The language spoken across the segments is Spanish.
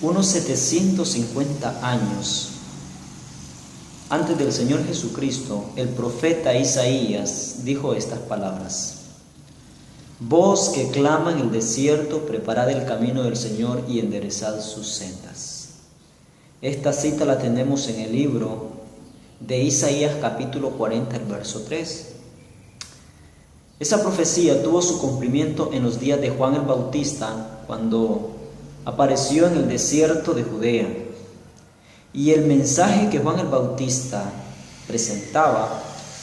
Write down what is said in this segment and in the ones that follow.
unos 750 años antes del Señor Jesucristo, el profeta Isaías dijo estas palabras: voz que clama en el desierto, preparad el camino del Señor y enderezad sus sendas. Esta cita la tenemos en el libro de Isaías capítulo 40, el verso 3. Esa profecía tuvo su cumplimiento en los días de Juan el Bautista, cuando apareció en el desierto de Judea. Y el mensaje que Juan el Bautista presentaba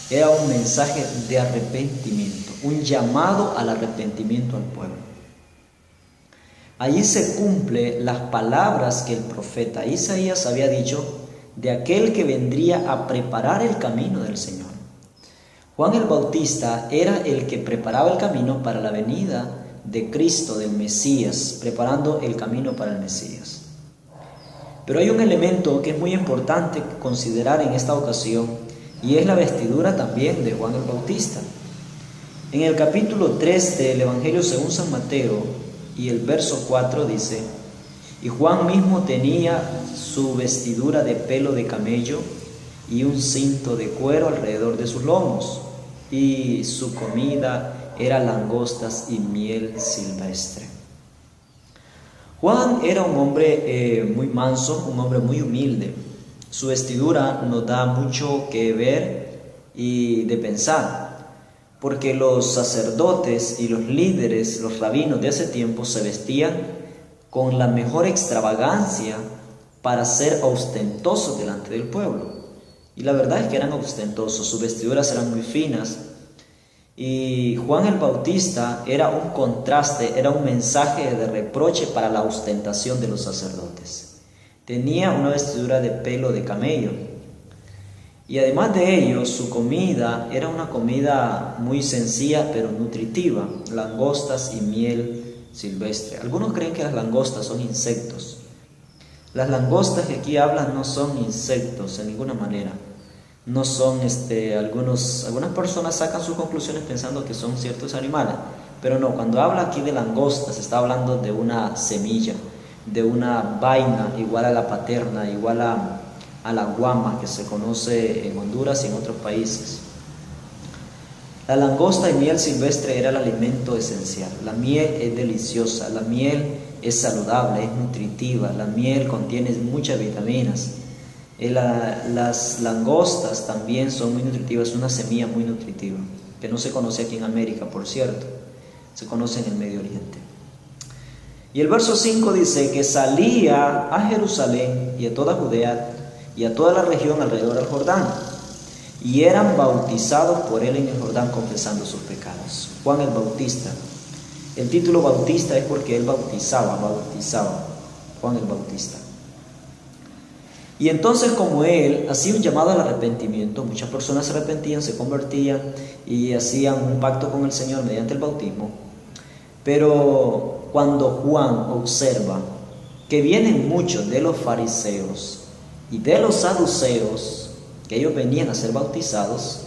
era un mensaje de arrepentimiento, un llamado al arrepentimiento al pueblo. Allí se cumple las palabras que el profeta Isaías había dicho de aquel que vendría a preparar el camino del Señor. Juan el Bautista era el que preparaba el camino para la venida de Cristo, del Mesías, preparando el camino para el Mesías. Pero hay un elemento que es muy importante considerar en esta ocasión, y es la vestidura también de Juan el Bautista. En el capítulo 3 del Evangelio según San Mateo y el verso 4 dice: y Juan mismo tenía su vestidura de pelo de camello y un cinto de cuero alrededor de sus lomos, y su comida era langostas y miel silvestre. Juan era un hombre muy manso, un hombre muy humilde. Su vestidura nos da mucho que ver y de pensar, porque los sacerdotes y los líderes, los rabinos de ese tiempo, se vestían con la mejor extravagancia para ser ostentosos delante del pueblo. Y la verdad es que eran ostentosos, sus vestiduras eran muy finas. Y Juan el Bautista era un contraste, era un mensaje de reproche para la ostentación de los sacerdotes. Tenía una vestidura de pelo de camello. Y además de ello, su comida era una comida muy sencilla pero nutritiva: langostas y miel silvestre. Algunos creen que las langostas son insectos. Las langostas que aquí hablan no son insectos en ninguna manera. No son, algunas personas sacan sus conclusiones pensando que son ciertos animales, pero no, cuando habla aquí de langostas, está hablando de una semilla, de una vaina igual a la paterna, igual a la guama que se conoce en Honduras y en otros países. La langosta y miel silvestre era el alimento esencial. La miel es deliciosa, la miel es saludable, es nutritiva, la miel contiene muchas vitaminas. Las langostas también son muy nutritivas, es una semilla muy nutritiva, que no se conoce aquí en América, por cierto, se conoce en el Medio Oriente. Y el verso 5 dice que salía a Jerusalén y a toda Judea y a toda la región alrededor del Jordán, y eran bautizados por él en el Jordán, confesando sus pecados. Juan el Bautista, el título Bautista es porque él bautizaba, Juan el Bautista. Y entonces, como él hacía un llamado al arrepentimiento, muchas personas se arrepentían, se convertían y hacían un pacto con el Señor mediante el bautismo. Pero cuando Juan observa que vienen muchos de los fariseos y de los saduceos, que ellos venían a ser bautizados,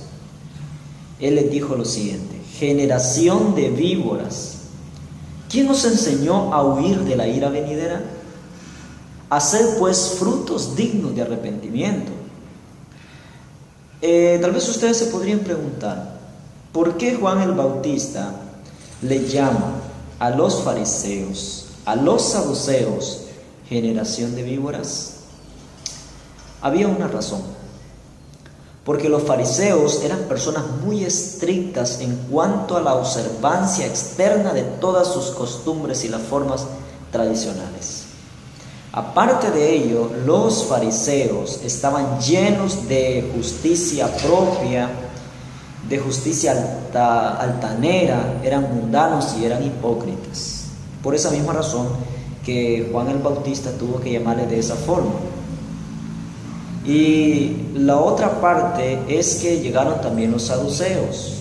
él les dijo lo siguiente: generación de víboras, ¿quién os enseñó a huir de la ira venidera? Haced pues frutos dignos de arrepentimiento. Tal vez ustedes se podrían preguntar, ¿por qué Juan el Bautista le llama a los fariseos, a los saduceos, generación de víboras? Había una razón. Porque los fariseos eran personas muy estrictas en cuanto a la observancia externa de todas sus costumbres y las formas tradicionales. Aparte de ello, los fariseos estaban llenos de justicia propia, de justicia altanera, eran mundanos y eran hipócritas. Por esa misma razón que Juan el Bautista tuvo que llamarle de esa forma. Y la otra parte es que llegaron también los saduceos.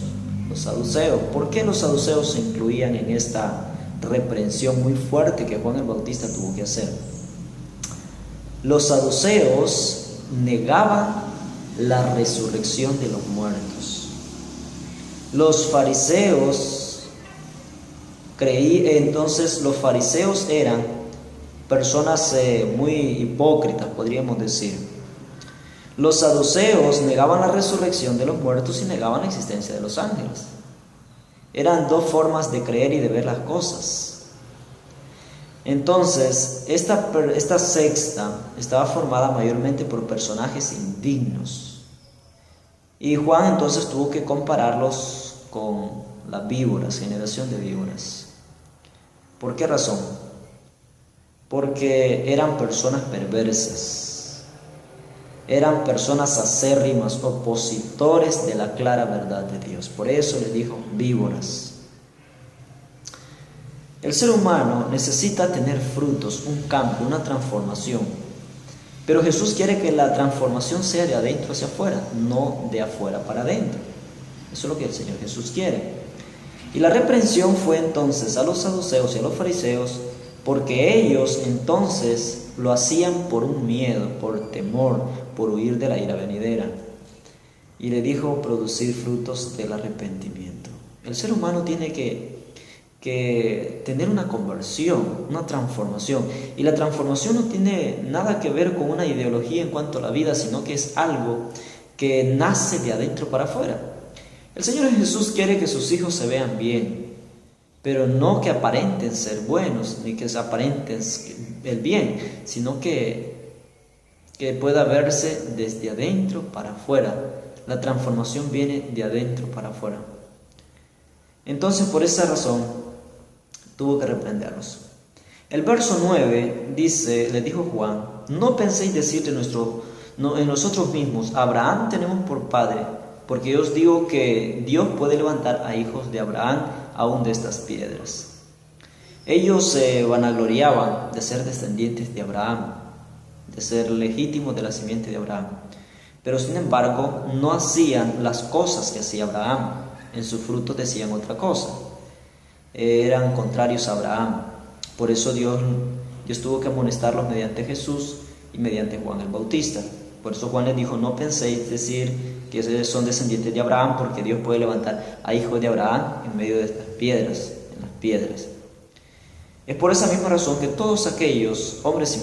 ¿Por qué los saduceos se incluían en esta reprensión muy fuerte que Juan el Bautista tuvo que hacer? Los saduceos negaban la resurrección de los muertos. Los fariseos los fariseos eran personas muy hipócritas, podríamos decir. Los saduceos negaban la resurrección de los muertos y negaban la existencia de los ángeles. Eran dos formas de creer y de ver las cosas. Entonces, esta secta estaba formada mayormente por personajes indignos. Y Juan entonces tuvo que compararlos con las víboras, generación de víboras. ¿Por qué razón? Porque eran personas perversas, eran personas acérrimas, opositores de la clara verdad de Dios. Por eso les dijo víboras. El ser humano necesita tener frutos, un cambio, una transformación. Pero Jesús quiere que la transformación sea de adentro hacia afuera, no de afuera para adentro. Eso es lo que el Señor Jesús quiere. Y la reprensión fue entonces a los saduceos y a los fariseos, porque ellos entonces lo hacían por un miedo, por temor, por huir de la ira venidera. Y le dijo producir frutos del arrepentimiento. El ser humano tiene que tener una conversión, una transformación. Y la transformación no tiene nada que ver con una ideología en cuanto a la vida, sino que es algo que nace de adentro para afuera. El Señor Jesús quiere que sus hijos se vean bien, pero no que aparenten ser buenos, ni que se aparenten el bien, sino que pueda verse desde adentro para afuera. La transformación viene de adentro para afuera. Entonces, por esa razón, tuvo que reprenderlos. El verso 9 dice, le dijo Juan, no penséis decir en nosotros mismos, Abraham tenemos por padre, porque yo os digo que Dios puede levantar a hijos de Abraham aún de estas piedras. Ellos se vanagloriaban de ser descendientes de Abraham, de ser legítimos de la simiente de Abraham, pero sin embargo no hacían las cosas que hacía Abraham. En sus frutos decían otra cosa, eran contrarios a Abraham. Por eso Dios tuvo que amonestarlos mediante Jesús y mediante Juan el Bautista. Por eso Juan les dijo, no penséis decir que son descendientes de Abraham, porque Dios puede levantar a hijos de Abraham en medio de estas piedras, en las piedras. Es por esa misma razón que todos aquellos hombres